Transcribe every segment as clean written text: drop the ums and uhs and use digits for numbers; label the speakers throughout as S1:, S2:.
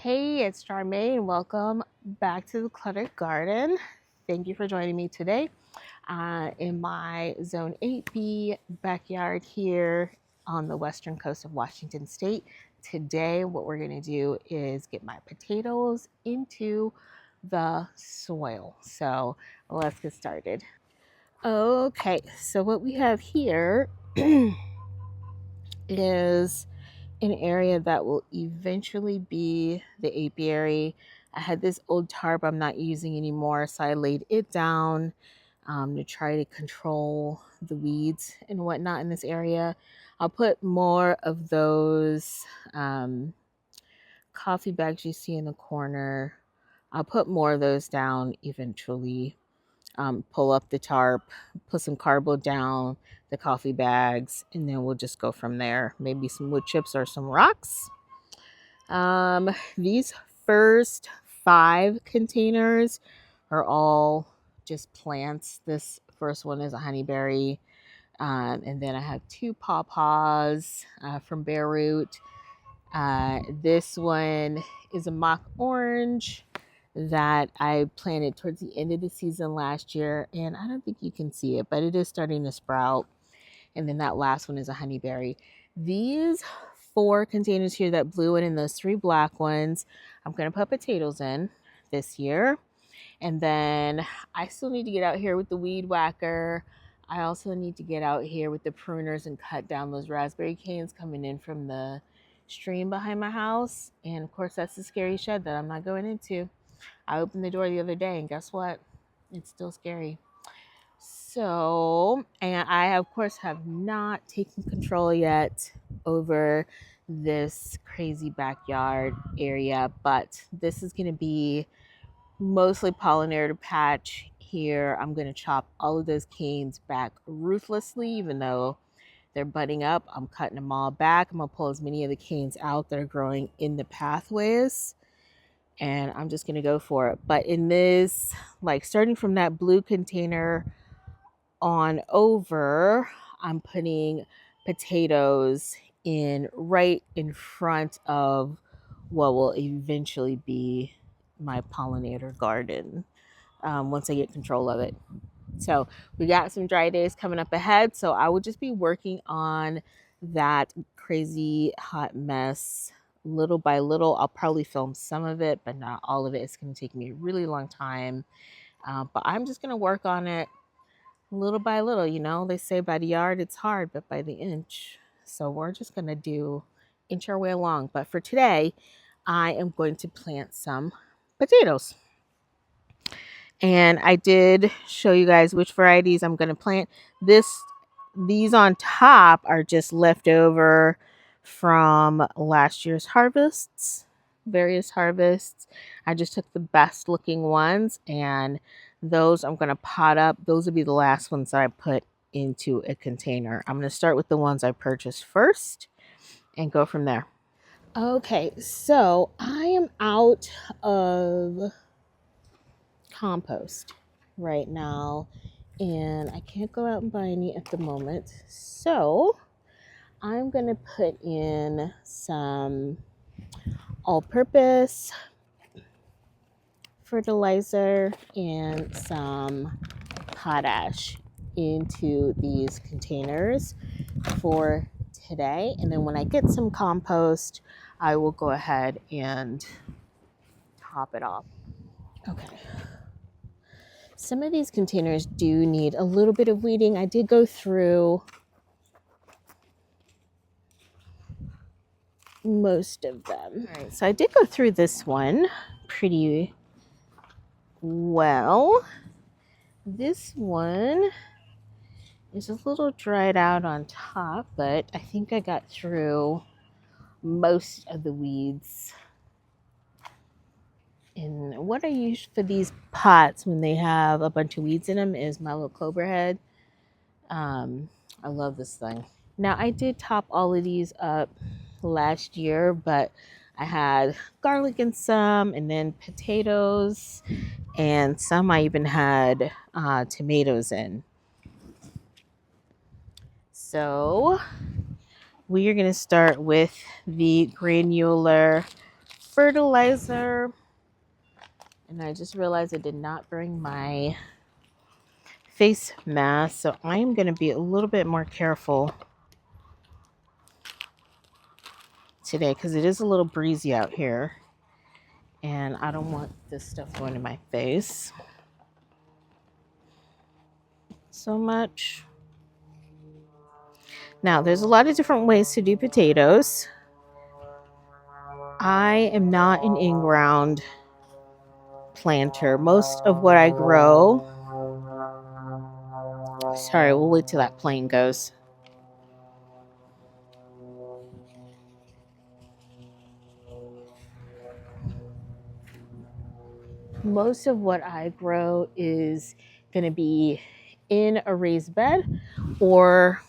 S1: Hey, it's Charmaine. Welcome back to the Cluttered Garden. Thank you for joining me today in my Zone 8B backyard here on the western coast of Washington State. Today, what we're going to do is get my potatoes into the soil. So let's get started. Okay, so what we have here is an area that will eventually be the apiary. I had this old tarp I'm not using anymore, so I laid it down to try to control the weeds and whatnot in this area. I'll put more of those coffee bags you see in the corner. I'll put more of those down eventually. Pull up the tarp, put some cardboard down, the coffee bags, and then we'll just go from there. Maybe some wood chips or some rocks. These first 5 containers are all just plants. This first one is a honeyberry. And then I have 2 pawpaws from bare root. This one is a mock orange that I planted towards the end of the season last year. And I don't think you can see it, but it is starting to sprout. And then that last one is a honeyberry. These 4 containers here, that blue one and those 3 black ones, I'm going to put potatoes in this year. And then I still need to get out here with the weed whacker. I also need to get out here with the pruners and cut down those raspberry canes coming in from the stream behind my house. And of course, that's the scary shed that I'm not going into. I opened the door the other day and guess what? It's still scary. So, and I of course have not taken control yet over this crazy backyard area, but this is going to be mostly pollinator patch here. I'm going to chop all of those canes back ruthlessly, even though they're budding up. I'm cutting them all back. I'm going to pull as many of the canes out that are growing in the pathways, and I'm just going to go for it. But in this, like starting from that blue container on over, I'm putting potatoes in right in front of what will eventually be my pollinator garden once I get control of it. So we got some dry days coming up ahead, so I will just be working on that crazy hot mess little by little. I'll probably film some of it, but not all of it. It's going to take me a really long time, but I'm just going to work on it little by little. You know, they say by the yard it's hard, but by the inch. So we're just going to inch our way along. But for today, I am going to plant some potatoes. And I did show you guys which varieties I'm going to plant. These on top are just leftover from last year's harvests, various harvests. I just took the best looking ones, and those I'm going to pot up. Those will be the last ones that I put into a container. I'm going to start with the ones I purchased first and go from there. Okay, so I am out of compost right now, and I can't go out and buy any at the moment. So I'm going to put in some all-purpose fertilizer and some potash into these containers for today. And then when I get some compost, I will go ahead and top it off. Okay. Some of these containers do need a little bit of weeding. I did go through most of them. All right, so I did go through this one pretty well. This one is a little dried out on top, but I think I got through most of the weeds. And what I use for these pots when they have a bunch of weeds in them is my little cobra head. I love this thing. Now, I did top all of these up last year, but I had garlic in some, and then potatoes, and some I even had tomatoes in. So we are going to start with the granular fertilizer. And I just realized I did not bring my face mask, so I am going to be a little bit more careful today because it is a little breezy out here. And I don't want this stuff going in my face so much. Now, there's a lot of different ways to do potatoes. I am not an in-ground planter. Most of what I grow... Sorry, we'll wait till that plane goes. Most of what I grow is going to be in a raised bed or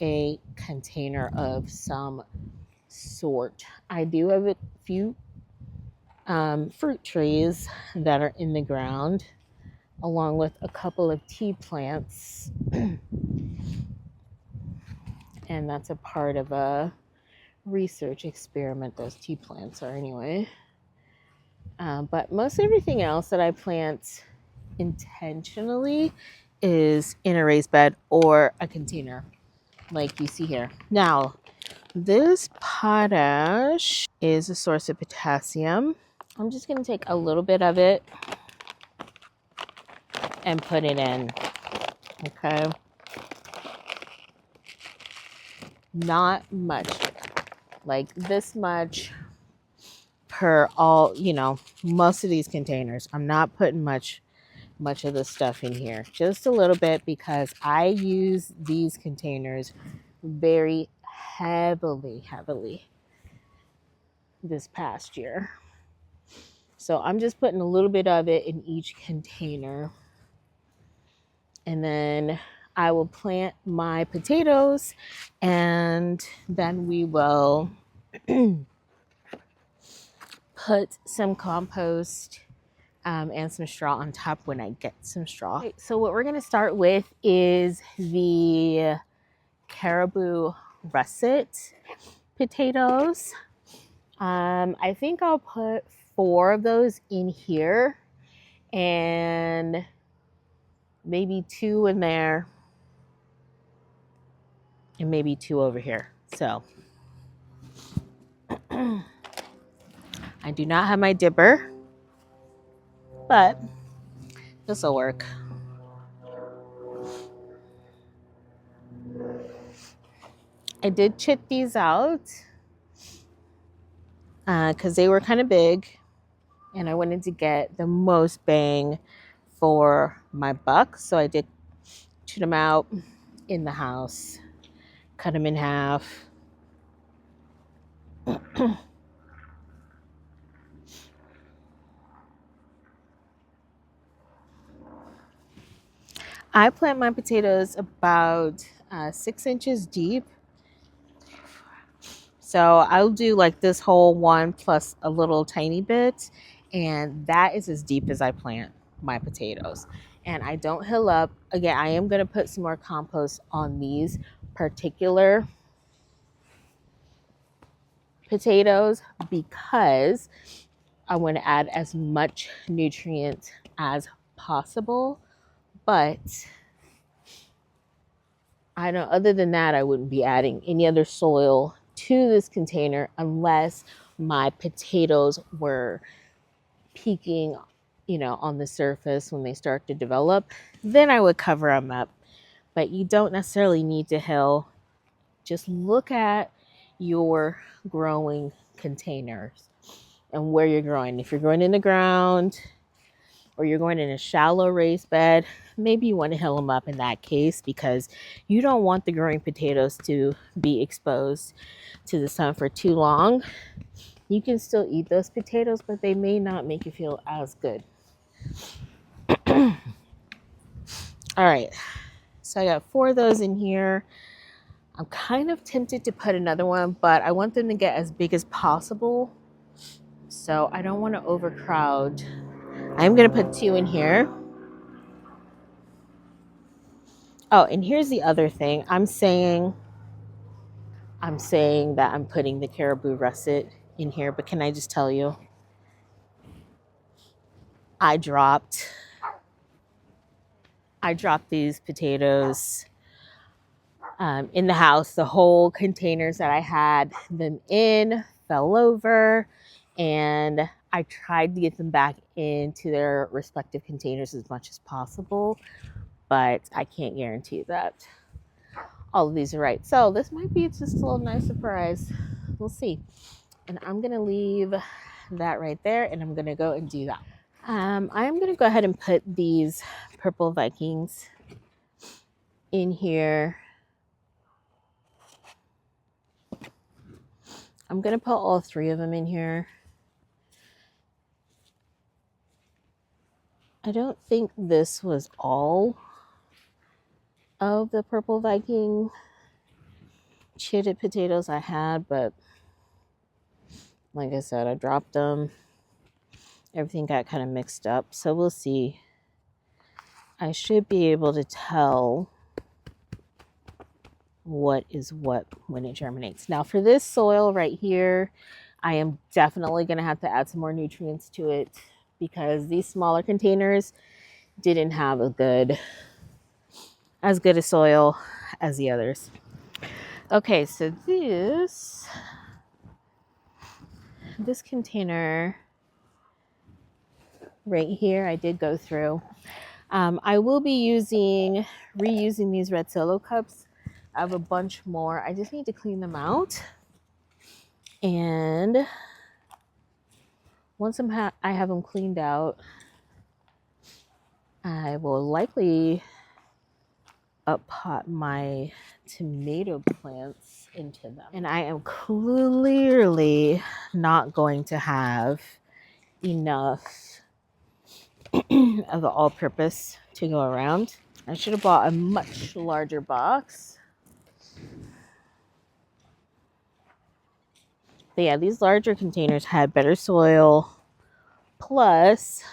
S1: a container of some sort. I do have a few fruit trees that are in the ground, along with a couple of tea plants. And that's a part of a research experiment, those tea plants are anyway. But most everything else that I plant intentionally is in a raised bed or a container like you see here. Now, this potash is a source of potassium. I'm just going to take a little bit of it and put it in. Okay. Not much. Like this much per all, most of these containers. I'm not putting much of the stuff in here. Just a little bit because I use these containers very heavily this past year. So I'm just putting a little bit of it in each container. And then I will plant my potatoes and then we will put some compost and some straw on top when I get some straw. Okay, so what we're going to start with is the caribou russet potatoes. I think I'll put 4 of those in here and maybe 2 in there and maybe 2 over here. So I do not have my dipper, but this will work. I did chit these out because they were kind of big and I wanted to get the most bang for my buck. So I did chit them out in the house, cut them in half. I plant my potatoes about 6 inches deep. So I'll do like this whole one plus a little tiny bit. And that is as deep as I plant my potatoes. And I don't hill up. Again, I am going to put some more compost on these particular potatoes because I want to add as much nutrient as possible. But I don't, other than that, I wouldn't be adding any other soil to this container unless my potatoes were peaking, on the surface when they start to develop. Then I would cover them up. But you don't necessarily need to hill. Just look at your growing containers and where you're growing. If you're growing in the ground or you're going in a shallow raised bed, maybe you want to hill them up in that case because you don't want the growing potatoes to be exposed to the sun for too long. You can still eat those potatoes, but they may not make you feel as good. All right, so I got 4 of those in here. I'm kind of tempted to put another one, but I want them to get as big as possible. So I don't want to overcrowd. I'm going to put 2 in here. Oh, and here's the other thing. I'm saying that I'm putting the caribou russet in here, but can I just tell you, I dropped these potatoes in the house. The whole containers that I had them in fell over, and I tried to get them back into their respective containers as much as possible, but I can't guarantee that all of these are right. So this might be just a little nice surprise. We'll see. And I'm gonna leave that right there, and I'm gonna go and do that. I'm gonna go ahead and put these purple Vikings in here. I'm gonna put all 3 of them in here. I don't think this was all of the purple Viking chitted potatoes I had, but like I said, I dropped them. Everything got kind of mixed up, so we'll see. I should be able to tell what is what when it germinates. Now for this soil right here, I am definitely going to have to add some more nutrients to it because these smaller containers didn't have as good a soil as the others. Okay, so this container right here, I did go through. I will be reusing these red Solo cups. I have a bunch more. I just need to clean them out. And once I have them cleaned out, I will likely pot my tomato plants into them. And I am clearly not going to have enough of the all-purpose to go around. I should have bought a much larger box. But yeah, these larger containers had better soil. Plus,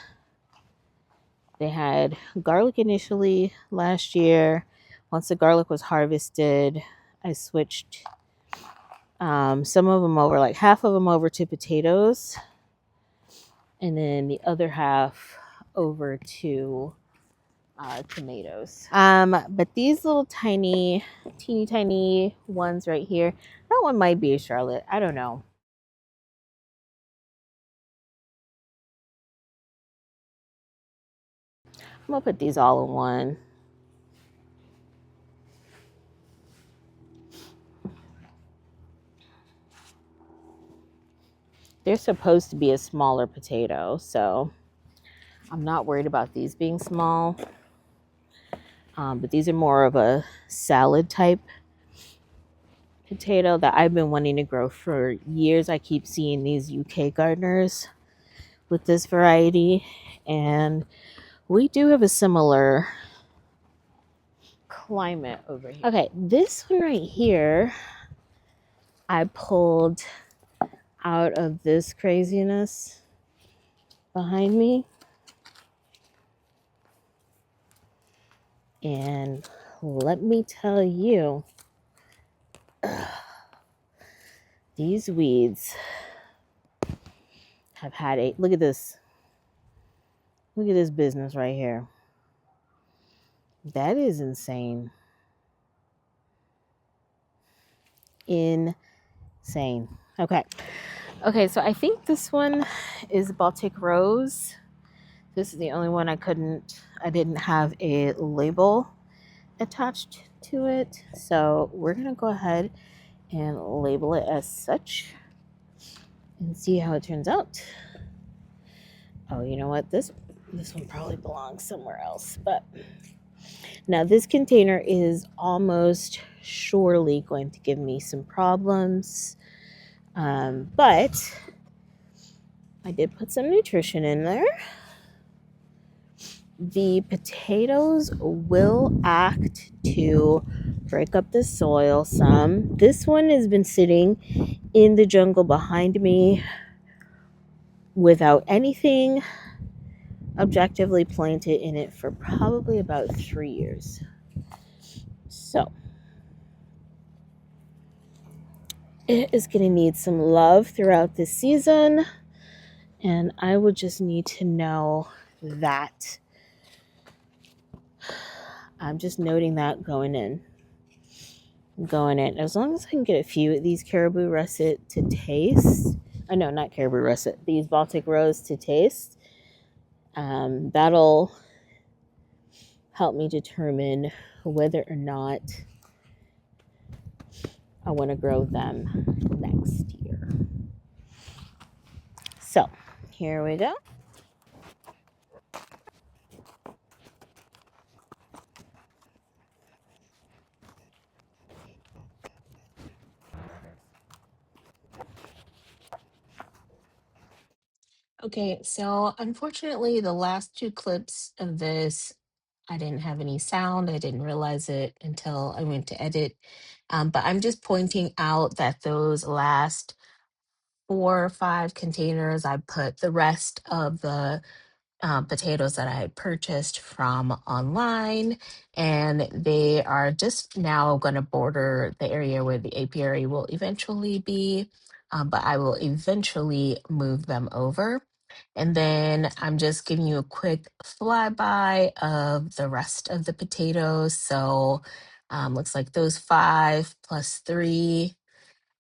S1: they had garlic initially last year. Once the garlic was harvested, I switched some of them over, like half of them over to potatoes. And then the other half over to tomatoes. But these little teeny tiny ones right here, that one might be a Charlotte. I don't know. I'm gonna put these all in one. They're supposed to be a smaller potato, so I'm not worried about these being small. But these are more of a salad type potato that I've been wanting to grow for years. I keep seeing these UK gardeners with this variety, and we do have a similar climate over here. Okay, this one right here, I pulled out of this craziness behind me. And let me tell you, these weeds have had look at this business right here. That is insane. Insane. Okay, so I think this one is Baltic Rose. This is the only one I didn't have a label attached to it. So we're gonna go ahead and label it as such and see how it turns out. Oh, you know what? This one probably belongs somewhere else. But now this container is almost surely going to give me some problems. But I did put some nutrition in there. The potatoes will act to break up the soil some. This one has been sitting in the jungle behind me without anything objectively planted in it for probably about 3 years. So it is going to need some love throughout this season, and I would just need to know that. I'm just noting that going in. As long as I can get a few of these caribou russet to taste. I know, not caribou russet. These Baltic rose to taste. That'll help me determine whether or not I want to grow them next year. So here we go. Okay, so unfortunately, the last two clips of this, I didn't have any sound. I didn't realize it until I went to edit. But I'm just pointing out that those last 4 or 5 containers, I put the rest of the potatoes that I had purchased from online, and they are just now going to border the area where the apiary will eventually be, but I will eventually move them over. And then I'm just giving you a quick flyby of the rest of the potatoes. So looks like those 5 plus 3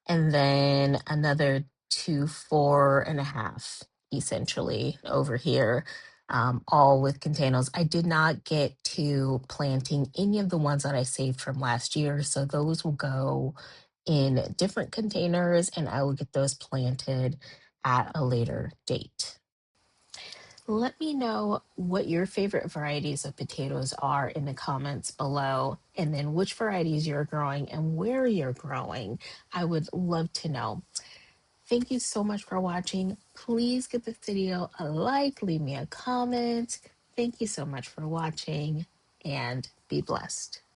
S1: and then another 2, 4.5 essentially over here, all with containers. I did not get to planting any of the ones that I saved from last year, so those will go in different containers and I will get those planted at a later date. Let me know what your favorite varieties of potatoes are in the comments below, and then which varieties you're growing and where you're growing. I would love to know. Thank you so much for watching. Please give this video a like, leave me a comment. Thank you so much for watching, and be blessed.